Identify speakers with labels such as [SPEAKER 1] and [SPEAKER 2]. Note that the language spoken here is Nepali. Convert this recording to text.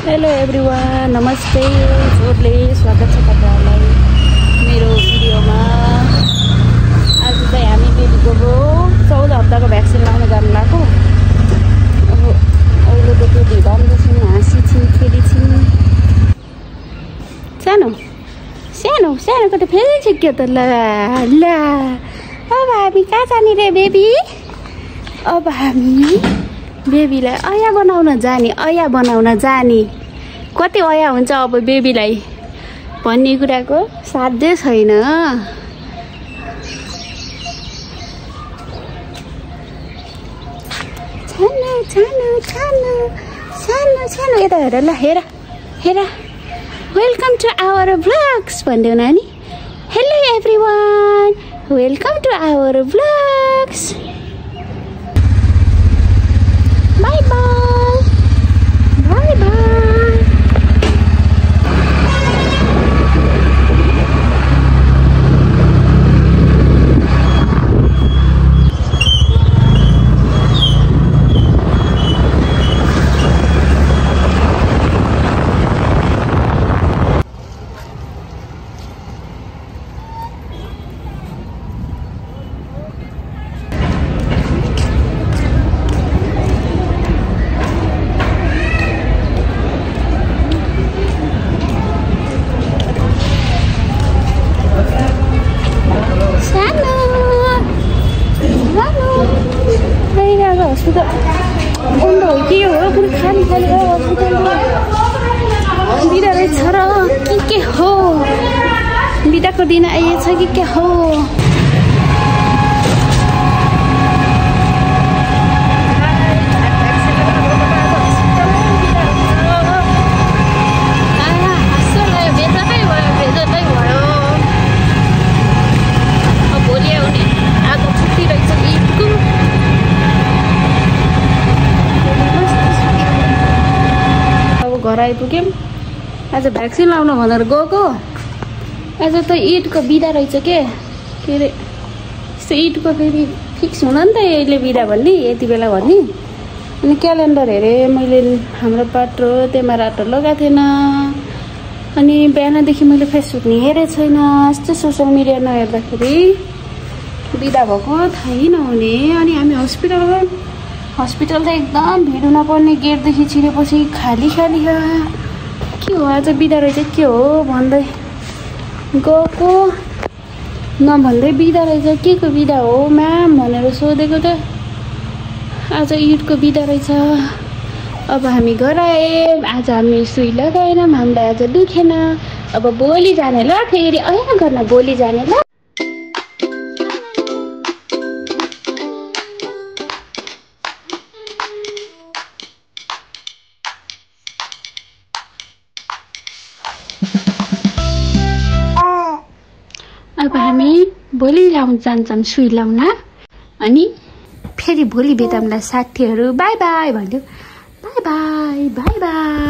[SPEAKER 1] हेलो एभ्रिवान, नमस्ते। जोडले स्वागत छ तपाईहरुलाई मेरो भिडियोमा। आज चाहिँ हामी बेबीको 14 हप्ताको भ्याक्सिन लाउन जानु लाग्यो। अब अहिले त त्यो भिडाम्रो छन्, हाँसी छिन्, खेली छिन्। सानो सानो सानोको त फेरि छिक्यो त। ल अब हामी कहाँ जाने रे बेबी? अब हामी बेबीलाई अया बनाउन जाने। कति अया हुन्छ अब बेबीलाई भन्ने कुराको साध्यै छैन। छानो छानो छानो सानो सानो यता हेर, ल हेर हेर। वेलकम टु आवर भ्लग्स भन्देऊ नानी। Hello everyone, welcome to our vlogs. Bye bye. Bye bye. बिदा रहेछ र के हो? बिदाको दिन आइएछ कि के हो? घर आइपुग्यौँ। आज भ्याक्सिन लाउन भनेर गएको। आज त ईदको बिदा रहेछ के अरे ईदको फेरि फिक्स हुन नि त यसले बिदा भन्ने, यति बेला भन्ने। अनि क्यालेन्डर हेरेँ मैले, हाम्रो बाटो त्यहाँ रातो लगाएको थिएन। अनि बिहानदेखि मैले फेसबुक नि हेरेको छैन। यस्तो सोसियल मिडिया नहेर्दाखेरि बिदा भएको थाहै नहुने। अनि हामी हस्पिटल गयौँ। हस्पिटल त एकदम भिड नपर्ने, गेटदेखि छिरेपछि खाली खाली के हो आज बिदा रहेछ के हो भन्दै गएको, नभन्दै बिदा रहेछ। के को बिदा हो म्याम भनेर सोधेको त आज ईदको बिदा रहेछ। अब हामी घर आयौँ। आज हामी सुई लगाएनौँ, हामीलाई आज दुखेन। अब भोलि जाने ल, फेरि अया गर्न भोलि जाने ल। अब हामी भोलि जान्छौँ सुई लाउन। अनि फेरि भोलि भेटौँला साथीहरू। बाई बाई भन्यो। By by by by.